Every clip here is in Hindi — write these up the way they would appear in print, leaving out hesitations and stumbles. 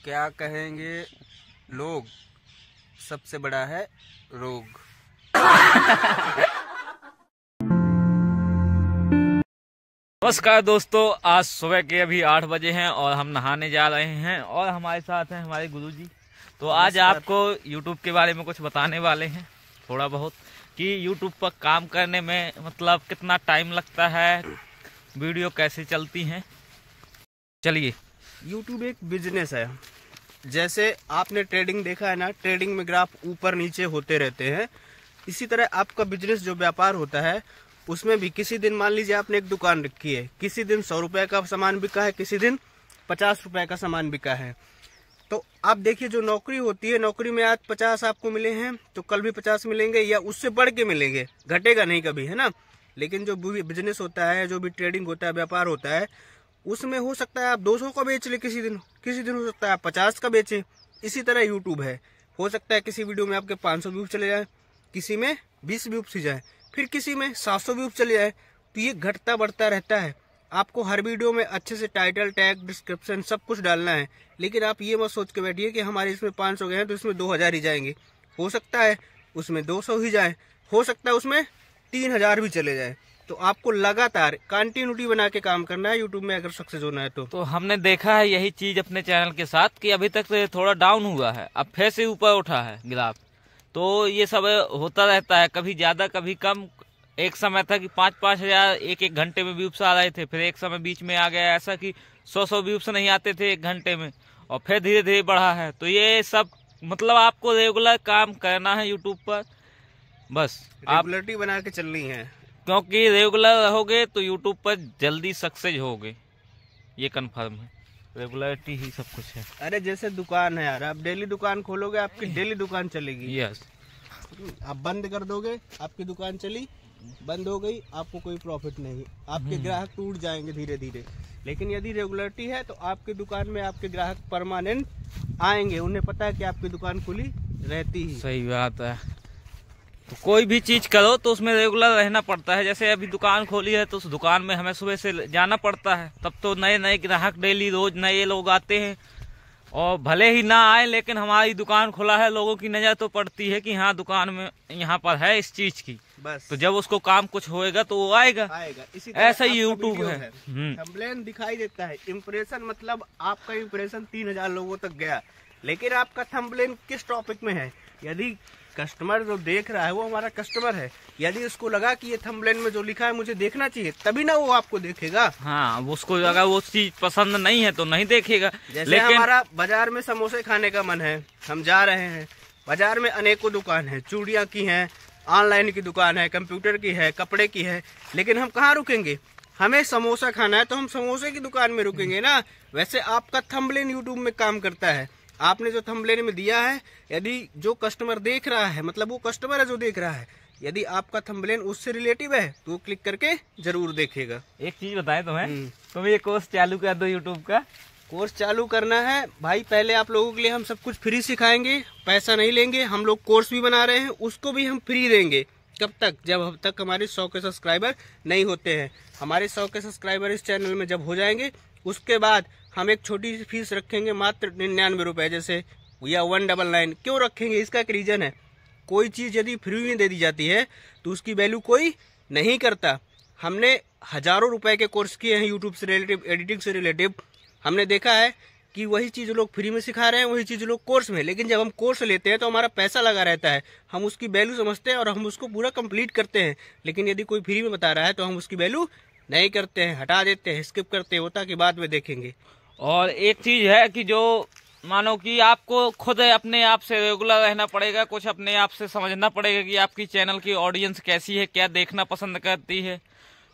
क्या कहेंगे लोग, सबसे बड़ा है रोग। नमस्कार दोस्तों, आज सुबह के अभी 8 बजे हैं और हम नहाने जा रहे हैं और हमारे साथ हैं हमारे गुरुजी। तो आज आपको YouTube के बारे में कुछ बताने वाले हैं, थोड़ा बहुत कि YouTube पर काम करने में मतलब कितना टाइम लगता है, वीडियो कैसे चलती हैं। चलिए। YouTube एक बिजनेस है। जैसे आपने ट्रेडिंग देखा है ना, ट्रेडिंग में ग्राफ ऊपर नीचे होते रहते हैं, इसी तरह आपका बिजनेस जो व्यापार होता है उसमें भी किसी दिन मान लीजिए आपने एक दुकान रखी है, किसी दिन 100 रुपए का सामान बिका है, किसी दिन 50 रुपए का सामान बिका है। तो आप देखिए, जो नौकरी होती है, नौकरी में आज 50 आपको मिले हैं तो कल भी 50 मिलेंगे या उससे बढ़ के मिलेंगे, घटेगा नहीं कभी, है ना। लेकिन जो बिजनेस होता है, जो भी ट्रेडिंग होता है, व्यापार होता है, उसमें हो सकता है आप 200 का बेच ले किसी दिन हो सकता है आप 50 का बेचे। इसी तरह यूट्यूब है, हो सकता है किसी वीडियो में आपके 500 व्यूज चले जाए, किसी में 20 व्यूज ही जाए, फिर किसी में 700 व्यूज चले जाए। तो ये घटता बढ़ता रहता है। आपको हर वीडियो में अच्छे से टाइटल, टैग, डिस्क्रिप्शन सब कुछ डालना है। लेकिन आप ये मत सोच के बैठिए कि हमारे इसमें 500 गए हैं तो इसमें 2000 ही जाएंगे। हो सकता है उसमें 200 ही जाए, हो सकता है उसमें 3000 भी चले जाए। तो आपको लगातार कंटिन्यूटी बना के काम करना है यूट्यूब में अगर सक्सेस होना है तो हमने देखा है यही चीज अपने चैनल के साथ कि अभी तक तो थोड़ा डाउन हुआ है, अब फिर से ऊपर उठा है ग्राफ। तो ये सब होता रहता है, कभी ज्यादा कभी कम। एक समय था कि 5-5 हजार एक घंटे में व्यूज आ रहे थे, फिर एक समय बीच में आ गया ऐसा कि 100 व्यूज नहीं आते थे एक घंटे में, और फिर धीरे धीरे बढ़ा है। तो ये सब मतलब आपको रेगुलर काम करना है यूट्यूब पर, बस रेगुलरिटी बना के चलनी है, क्योंकि रेगुलर रहोगे तो यूट्यूब पर जल्दी सक्सेस होगे, ये कंफर्म है। रेगुलरिटी ही सब कुछ है। अरे जैसे दुकान है यार, आप डेली दुकान खोलोगे, आपकी डेली दुकान चलेगी। यस। आप बंद कर दोगे, आपकी दुकान चली, बंद हो गई, आपको कोई प्रॉफिट नहीं, आपके ग्राहक टूट जाएंगे धीरे धीरे। लेकिन यदि रेगुलरिटी है तो आपकी दुकान में आपके ग्राहक परमानेंट आएंगे, उन्हें पता है कि आपकी दुकान खुली रहती ही। सही बात है। तो कोई भी चीज करो तो उसमें रेगुलर रहना पड़ता है। जैसे अभी दुकान खोली है तो उस दुकान में हमें सुबह से जाना पड़ता है, तब तो नए नए ग्राहक डेली रोज नए लोग आते हैं। और भले ही ना आए लेकिन हमारी दुकान खुला है, लोगों की नजर तो पड़ती है कि हाँ दुकान में यहाँ पर है इस चीज की, बस। तो जब उसको काम कुछ होएगा तो वो आएगा। इसी ऐसा ही यूट्यूब है। थंबनेल दिखाई देता है, इम्प्रेशन मतलब आपका इम्प्रेशन 3000 लोगों तक गया, लेकिन आपका थंबनेल किस टॉपिक में है। यदि कस्टमर जो देख रहा है वो हमारा कस्टमर है, यदि उसको लगा कि ये थंबनेल में जो लिखा है मुझे देखना चाहिए, तभी ना वो आपको देखेगा। हाँ, उसको अगर वो चीज पसंद नहीं है तो नहीं देखेगा। जैसे हमारा बाजार में समोसे खाने का मन है, हम जा रहे हैं, बाजार में अनेकों दुकान है, चूड़ियाँ की है, ऑनलाइन की दुकान है, कंप्यूटर की है, कपड़े की है, लेकिन हम कहाँ रुकेंगे। हमें समोसा खाना है तो हम समोसे की दुकान में रुकेंगे ना। वैसे आपका थंबनेल यूट्यूब में काम करता है। आपने जो थंबनेल में दिया है, यदि जो कस्टमर देख रहा है, मतलब वो कस्टमर है जो देख रहा है, यदि आपका थंबनेल उससे रिलेटिव है तो वो क्लिक करके जरूर देखेगा। एक चीज बताएं तुम ये कोर्स चालू कर दो यूट्यूब का। कोर्स चालू करना है भाई, पहले आप लोगों के लिए हम सब कुछ फ्री सिखाएंगे, पैसा नहीं लेंगे। हम लोग कोर्स भी बना रहे हैं, उसको भी हम फ्री देंगे। कब तक? जब अब तक हमारे 100 के सब्सक्राइबर नहीं होते हैं। हमारे 100 के सब्सक्राइबर इस चैनल में जब हो जाएंगे, उसके बाद हम एक छोटी सी फीस रखेंगे, मात्र 99 रुपए जैसे, या 199। क्यों रखेंगे? इसका एक रीजन है। कोई चीज यदि फ्री में दे दी जाती है तो उसकी वैल्यू कोई नहीं करता। हमने हजारों रुपए के कोर्स किए हैं यूट्यूब से रिलेटिव, एडिटिंग से रिलेटिव। हमने देखा है कि वही चीज लोग फ्री में सिखा रहे हैं, वही चीज लोग कोर्स में। लेकिन जब हम कोर्स लेते हैं तो हमारा पैसा लगा रहता है, हम उसकी वैल्यू समझते हैं और हम उसको पूरा कंप्लीट करते हैं। लेकिन यदि कोई फ्री में बता रहा है तो हम उसकी वैल्यू नहीं करते हैं, हटा देते हैं, स्किप करते हैं, होता कि बाद में देखेंगे। और एक चीज है कि जो मानो कि आपको खुद अपने आप से रेगुलर रहना पड़ेगा, कुछ अपने आप से समझना पड़ेगा कि आपकी चैनल की ऑडियंस कैसी है, क्या देखना पसंद करती है।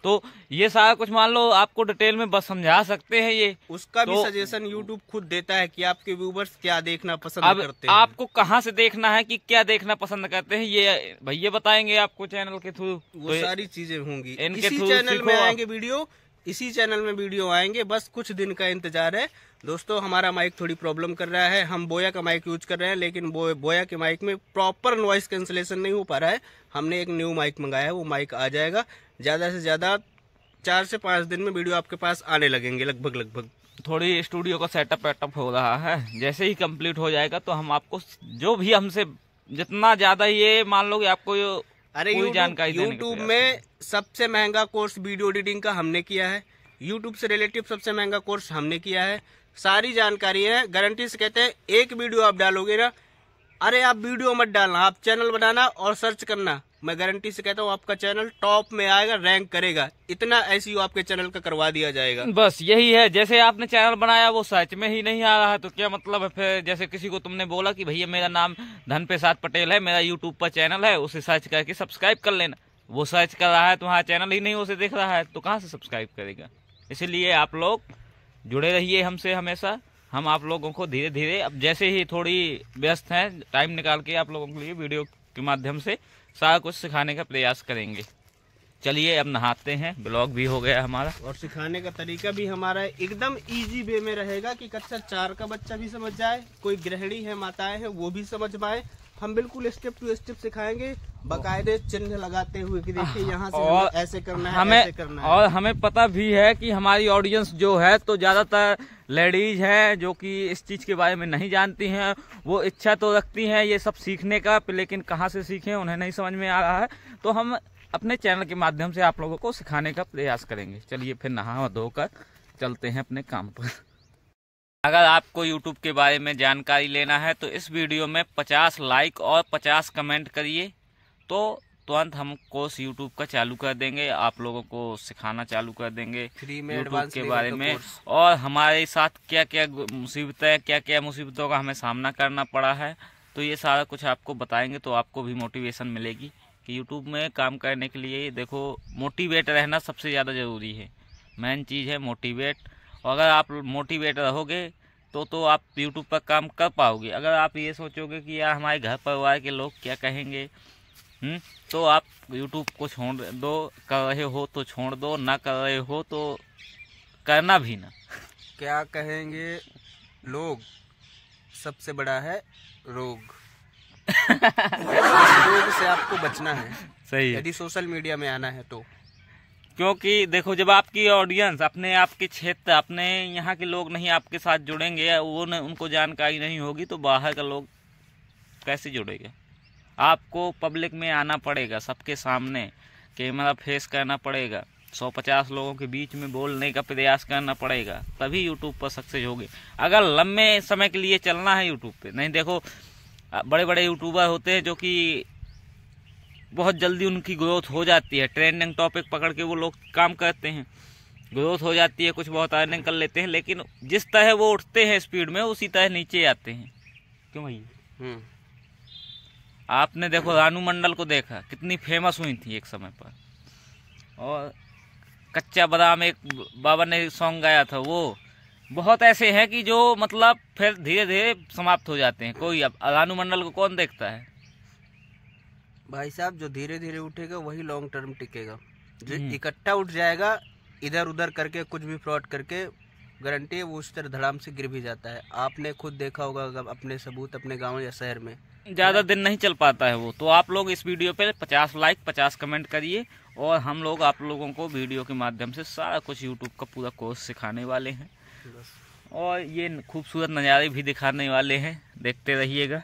तो ये सारा कुछ मान लो आपको डिटेल में बस समझा सकते हैं ये। उसका भी सजेशन यूट्यूब खुद देता है कि आपके व्यूवर्स क्या देखना पसंद करते हैं। आपको कहाँ से देखना है कि क्या देखना पसंद करते हैं, ये भैया बताएंगे आपको चैनल के थ्रू। वो सारी चीजें होंगी इनके इसी चैनल में आएंगे वीडियो, इसी चैनल में वीडियो आएंगे। बस कुछ दिन का इंतजार है दोस्तों। हमारा माइक थोड़ी प्रॉब्लम कर रहा है, हम बोया का माइक यूज कर रहे हैं, लेकिन बोया के माइक में प्रॉपर नॉइस कैंसिलेशन नहीं हो पा रहा है। हमने एक न्यू माइक मंगाया है, वो माइक आ जाएगा। ज्यादा से ज्यादा 4 से 5 दिन में वीडियो आपके पास आने लगेंगे लगभग। थोड़ी स्टूडियो का सेटअप वेटअप हो रहा है। जैसे ही कंप्लीट हो जाएगा तो हम आपको जो भी हमसे जितना ज्यादा, ये मान लो कि आपको अरे पूरी जानकारी देने का यूट्यूब प्रयास में सबसे महंगा कोर्स वीडियो एडिटिंग का हमने किया है। यूट्यूब से रिलेटिव सबसे महंगा कोर्स हमने किया है। सारी जानकारी है, गारंटी से कहते हैं। एक वीडियो आप डालोगे ना, अरे आप वीडियो मत डालना, आप चैनल बनाना और सर्च करना, मैं गारंटी से कहता हूँ आपका चैनल टॉप में आएगा, रैंक करेगा। इतना एसईओ आपके चैनल का करवा दिया जाएगा। बस यही है। जैसे आपने चैनल बनाया वो सर्च में ही नहीं आ रहा है तो क्या मतलब है फिर? जैसे किसी को तुमने बोला कि भैया मेरा नाम धनप्रसाद पटेल है, मेरा यूट्यूब पर चैनल है, उसे सर्च करके सब्सक्राइब कर लेना। वो सर्च कर रहा है, तुम्हारा चैनल ही नहीं उसे देख रहा है, तो कहाँ से सब्सक्राइब करेगा? इसीलिए आप लोग जुड़े रहिए हमसे हमेशा। हम आप लोगों को धीरे धीरे, अब जैसे ही थोड़ी व्यस्त हैं, टाइम निकाल के आप लोगों के लिए वीडियो के माध्यम से सारा कुछ सिखाने का प्रयास करेंगे। चलिए अब नहाते हैं, ब्लॉग भी हो गया हमारा और सिखाने का तरीका भी हमारा एकदम इजी वे में रहेगा कि कक्षा 4 का बच्चा भी समझ जाए, कोई गृहिणी है, माताएं हैं, वो भी समझ पाए। हम बिल्कुल स्टेप टू स्टेप सिखाएंगे, बकायदे चिन्ह लगाते हुए कि देखिए यहाँ से और ऐसे करना है, हमें ऐसे करना है। और हमें पता भी है कि हमारी ऑडियंस जो है तो ज्यादातर लेडीज हैं जो कि इस चीज के बारे में नहीं जानती हैं। वो इच्छा तो रखती हैं ये सब सीखने का, लेकिन कहाँ से सीखें उन्हें नहीं समझ में आ रहा है। तो हम अपने चैनल के माध्यम से आप लोगों को सिखाने का प्रयास करेंगे। चलिए फिर नहा धोकर चलते हैं अपने काम पर। अगर आपको YouTube के बारे में जानकारी लेना है तो इस वीडियो में 50 लाइक और 50 कमेंट करिए, तो तुरंत हम कोर्स YouTube का चालू कर देंगे, आप लोगों को सिखाना चालू कर देंगे फ्री में YouTube एडवांस के लेवल बारे का में। कोर्स। और हमारे साथ क्या क्या मुसीबतें, क्या क्या मुसीबतों का हमें सामना करना पड़ा है, तो ये सारा कुछ आपको बताएंगे। तो आपको भी मोटिवेशन मिलेगी कि YouTube में काम करने के लिए देखो मोटिवेट रहना सबसे ज़्यादा ज़रूरी है। मेन चीज़ है मोटिवेट। और अगर आप मोटिवेट रहोगे तो आप YouTube पर काम कर पाओगे। अगर आप ये सोचोगे कि यार हमारे घर परिवार के लोग क्या कहेंगे, तो आप YouTube को छोड़ दो। कर रहे हो तो छोड़ दो, ना कर रहे हो तो करना भी ना। क्या कहेंगे लोग, सबसे बड़ा है रोग। रोग से आपको बचना है सही है। यदि सोशल मीडिया में आना है तो। क्योंकि देखो जब आपकी ऑडियंस अपने आपके क्षेत्र, अपने यहाँ के लोग नहीं आपके साथ जुड़ेंगे, वो उनको जानकारी नहीं होगी, तो बाहर का लोग कैसे जुड़ेगा? आपको पब्लिक में आना पड़ेगा, सबके सामने कैमरा फेस करना पड़ेगा, 150 लोगों के बीच में बोलने का प्रयास करना पड़ेगा, तभी यूट्यूब पर सक्सेस होगी। अगर लंबे समय के लिए चलना है यूट्यूब पे, नहीं देखो बड़े बड़े यूट्यूबर होते हैं जो कि बहुत जल्दी उनकी ग्रोथ हो जाती है, ट्रेंडिंग टॉपिक पकड़ के वो लोग काम करते हैं, ग्रोथ हो जाती है, कुछ बहुत अर्निंग कर लेते हैं, लेकिन जिस तरह वो उठते हैं स्पीड में उसी तरह नीचे आते हैं। क्यों भैया? आपने देखो रानू मंडल को देखा, कितनी फेमस हुई थी एक समय पर। और कच्चा बादाम एक बाबा ने सॉन्ग गाया था, वो बहुत ऐसे हैं कि जो मतलब फिर धीरे धीरे समाप्त हो जाते हैं। कोई अब रानू मंडल को कौन देखता है भाई साहब? जो धीरे धीरे उठेगा वही लॉन्ग टर्म टिकेगा। जो इकट्ठा उठ जाएगा इधर उधर करके, कुछ भी फ्रॉड करके, गारंटी है वो उस तरह धड़ाम से गिर भी जाता है। आपने खुद देखा होगा अपने सबूत, अपने गांव या शहर में। ज़्यादा दिन नहीं चल पाता है वो। तो आप लोग इस वीडियो पे 50 लाइक 50 कमेंट करिए, और हम लोग आप लोगों को वीडियो के माध्यम से सारा कुछ यूट्यूब का पूरा कोर्स सिखाने वाले हैं, और ये खूबसूरत नज़ारे भी दिखाने वाले हैं। देखते रहिएगा।